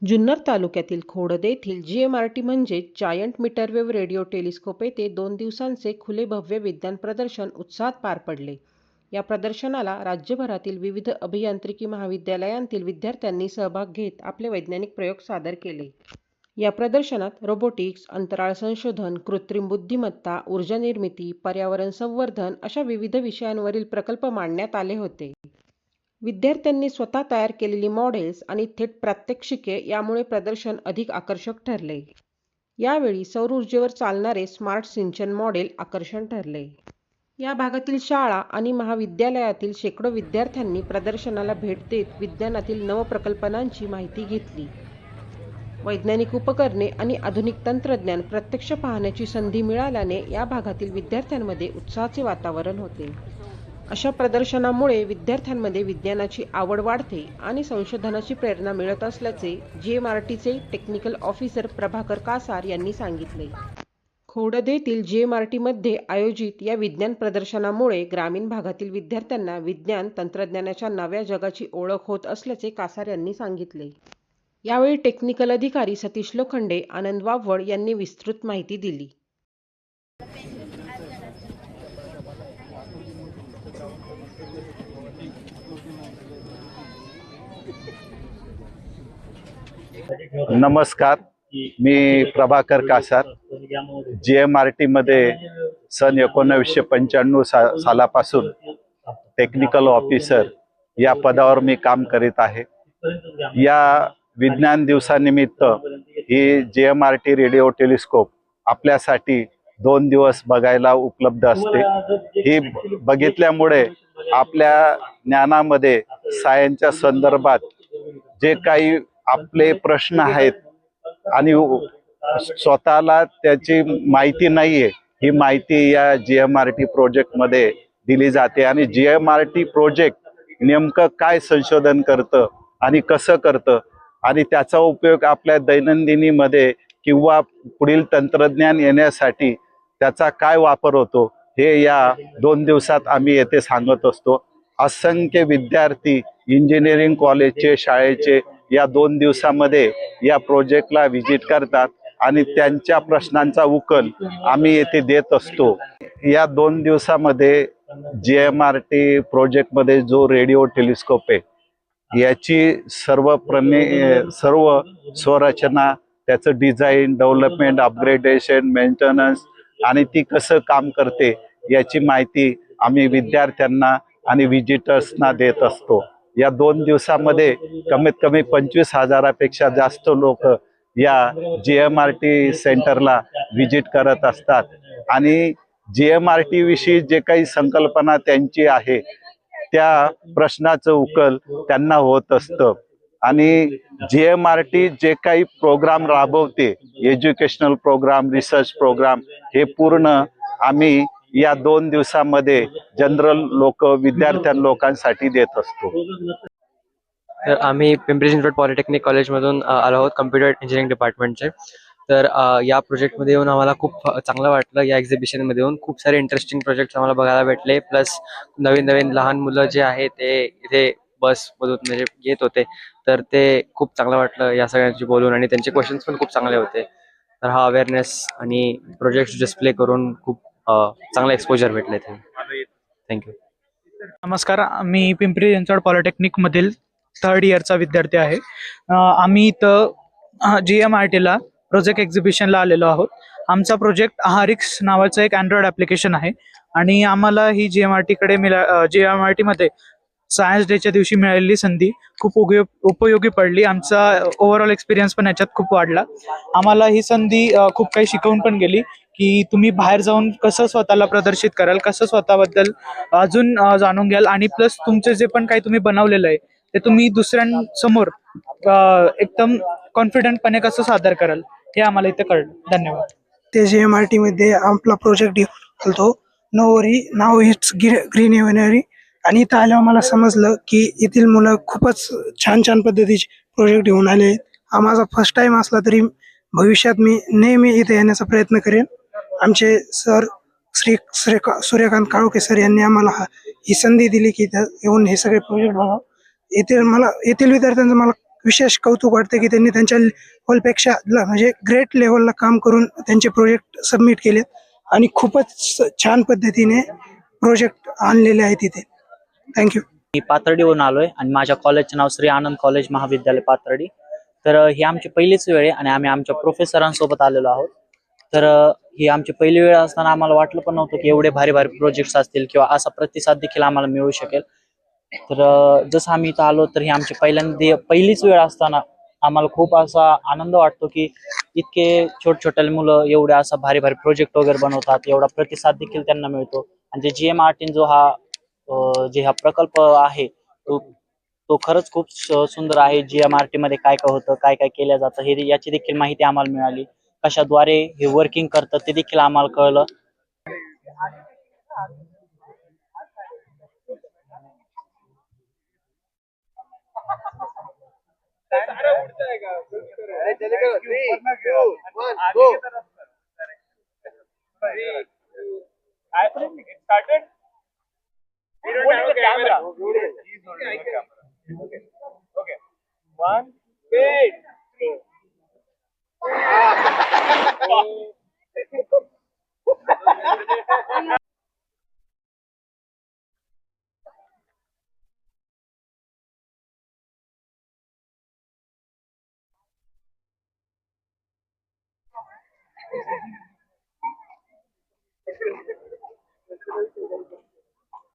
जुन्नर तालुक्यातील खोडदे येथील जीएमआरटी म्हणजे जायंट मीटरवेव्ह रेडिओ टेलिस्कोप येथे 2 दिवसांचे खुले भव्य विज्ञान प्रदर्शन उत्साहात पार पडले. या प्रदर्शनाला राज्यभरातील विविध अभियांत्रिकी महाविद्यालयांतील विद्यार्थ्यांनी सहभाग घेत आपले वैज्ञानिक प्रयोग सादर केले. या प्रदर्शनात रोबोटिक्स, अंतराळ संशोधन, कृत्रिम बुद्धिमत्ता, ऊर्जा निर्मिती, पर्यावरण संवर्धन अशा विविध विषयांवरील प्रकल्प मांडण्यात आले होते. विद्यार्थ्यांनी स्वतः तयार केलेली मॉडेल्स आणि थेट प्रात्यक्षिके यामुळे प्रदर्शन अधिक आकर्षक ठरले. यावेळी सौर ऊर्जेवर चालणारे स्मार्ट सिंचन मॉडेल आकर्षण ठरले. या भागातील शाळा आणि महाविद्यालयातील शेकडो विद्यार्थ्यांनी प्रदर्शनाला भेट देत विज्ञानातील नवप्रकल्पनांची माहिती घेतली. वैज्ञानिक उपकरणे आणि आधुनिक तंत्रज्ञान प्रत्यक्ष पाहण्याची संधी मिळाल्याने या भागातील विद्यार्थ्यांमध्ये उत्साहाचे वातावरण होते. अशा प्रदर्शनामुळे विद्यार्थ्यांमध्ये विज्ञानाची आवड वाढते आणि संशोधनाची प्रेरणा मिळत असल्याचे जीएमआरटीचे टेक्निकल ऑफिसर प्रभाकर कासार यांनी सांगितले. खोडदे येथील जीएमआरटीमध्ये आयोजित या विज्ञान प्रदर्शनामुळे ग्रामीण भागातील विद्यार्थ्यांना विज्ञान तंत्रज्ञानाच्या नव्या जगाची ओळख होत असल्याचे कासार यांनी सांगितले. यावेळी टेक्निकल अधिकारी सतीश लोखंडे, आनंद वावड यांनी विस्तृत माहिती दिली. नमस्कार, मी प्रभाकर कासार. जीएमआरटी मध्ये सन 1995 सालापासून टेक्निकल ऑफिसर या पदावर मी काम करीत आहे. या विज्ञान दिवसानिमित्त ही जीएमआरटी रेडिओ टेलिस्कोप आपल्यासाठी 2 दिवस बघायला उपलब्ध असते. ही बघितल्यामुळे आपल्या ज्ञानामध्ये सायन्सच्या संदर्भात जे काही आपले प्रश्न आहेत आणि स्वतःला त्याची माहिती नाहीये, ही माहिती या जीएमआरटी प्रोजेक्टमध्ये दिली जाते. आणि जीएमआरटी प्रोजेक्ट नेमकं काय संशोधन करतं आणि कसं करतं आणि त्याचा उपयोग आपल्या दैनंदिनीमध्ये किंवा पुढील तंत्रज्ञान येण्यासाठी त्याचा काय वापर होतो, हे या 2 दिवसात आम्ही येथे सांगत असतो. असंख्य विद्यार्थी इंजिनिअरिंग कॉलेजचे, शाळेचे या 2 दिवसामध्ये या प्रोजेक्टला व्हिजिट करतात आणि त्यांच्या प्रश्नांचा उकल आम्ही येथे देत असतो. या 2 दिवसामध्ये जीएमआरटी प्रोजेक्टमध्ये जो रेडिओ टेलिस्कोप आहे याची सर्व स्वरचना, त्याचं डिझाईन, डेव्हलपमेंट, अपग्रेडेशन, मेंटेनन्स आणि ती कसं काम करते याची माहिती आम्ही विद्यार्थ्यांना आणि व्हिजिटर्सना देत असतो. या 2 दिवसामध्ये कमीत कमी 25,000पेक्षा जास्त लोक या जीएमआरटी सेंटरला व्हिजिट करत असतात आणि जीएमआरटी विषयी जे काही संकल्पना त्यांची आहे त्या प्रश्नाचं उकल त्यांना होत असतं. आणि जीएमआरटी जे काही प्रोग्राम राबवते, एज्युकेशनल प्रोग्राम, रिसर्च प्रोग्राम, हे पूर्ण आम्ही या 2 दिवसामध्ये जनरल लोकांसाठी देत असतो. तर आम्ही पिंपरी चिंचवड पॉलिटेक्निक कॉलेजमधून आलो आहोत, कम्प्युटर इंजिनिअरिंग डिपार्टमेंटचे. तर या प्रोजेक्टमध्ये येऊन आम्हाला खूप चांगलं वाटलं. या एक्झिबिशनमध्ये येऊन खूप सारे इंटरेस्टिंग प्रोजेक्ट्स आम्हाला बघायला भेटले. प्लस नवीन नवीन लहान मुलं जे आहेत ते इथे बसमधून म्हणजे येत होते, तर ते खूप चांगलं वाटलं या सगळ्यांशी बोलून आणि त्यांचे क्वेश्चन्स पण खूप चांगले होते. तर हा अवेअरनेस आणि प्रोजेक्ट्स डिस्प्ले करून खूप चांगलं एक्सपोजर भेटले इथे. थँक्यू. नमस्कार, मी पिंपरी चिंचवड पॉलिटेक्निकमधील 3rd इयरचा विद्यार्थी आहे. आम्ही इथं जीएमआरटीला प्रोजेक्ट एक्झिबिशनला आलेलो आहोत. आमचा प्रोजेक्ट हारिक्स नावाचं एक अँड्रॉइड ॲप्लिकेशन आहे आणि आम्हाला ही जीएमआरटीमध्ये सायन्स डेच्या दिवशी मिळालेली संधी खूप उपयोगी पडली. आमचा ओव्हरऑल एक्सपिरियन्स पण याच्यात खूप वाढला. आम्हाला ही संधी खूप काही शिकवून पण गेली की तुम्ही बाहेर जाऊन कसं स्वतःला प्रदर्शित कराल, कसं स्वतःबद्दल अजून जाणून घ्याल आणि प्लस तुमचे जे पण काही तुम्ही बनवलेलं आहे ते तुम्ही दुसऱ्यांसमोर एकदम कॉन्फिडंटपणे कसं सादर कराल हे आम्हाला इथे कळलं. धन्यवाद. ते जीएमआरटी मध्ये आपला प्रोजेक्ट होतो नोवरी नाव इट्स ग्रीन एव्हनरी आणि इथं आल्यावर मला समजलं की येथील मुलं खूपच छान छान पद्धतीचे प्रोजेक्ट घेऊन आले. हा माझा फर्स्ट टाइम असला तरी भविष्यात मी नेहमी इथे येण्याचा प्रयत्न करेन. आमचे सर सूर्यकांत काळोखे सर यांनी आम्हाला ही संधी दिली की येऊन हे सगळे प्रोजेक्ट बघा. येथील विद्यार्थ्यांचा मला विशेष कौतुक वाटतं की त्यांनी त्यांच्या लेवलपेक्षा म्हणजे ग्रेट लेवलला काम करून त्यांचे प्रोजेक्ट सबमिट केले आणि खूपच छान पद्धतीने प्रोजेक्ट आणलेले आहेत इथे. थँक्यू. मी पाथर्डीवरून आलोय आणि माझ्या कॉलेजचं नाव श्री आनंद कॉलेज महाविद्यालय पाथर्डी. तर ही आमची पहिलीच वेळ आहे आणि आम्ही आमच्या प्रोफेसरांसोबत आलेलो आहोत. तर ही आमची पहिली वेळ असताना आम्हाला वाटलं पण नव्हतं की एवढे भारी भारी प्रोजेक्ट्स असतील किंवा असा प्रतिसाद देखील आम्हाला मिळू शकेल. तर जसं आम्ही इथं आलो तर ही आमची पहिलीच वेळ असताना आम्हाला खूप असा आनंद वाटतो की इतके छोट्या मुलं एवढे असा भारी भारी प्रोजेक्ट वगैरे बनवतात, एवढा प्रतिसाद देखील त्यांना मिळतो. आणि जे GM जो हा प्रकल्प आहे तो खरंच खूप सुंदर आहे. GMRT मध्ये काय काय होतं, काय काय केलं जातं हे याची देखील माहिती आम्हाला मिळाली. कशाद्वारे हे वर्किंग करतं ते देखील आम्हाला कळलं.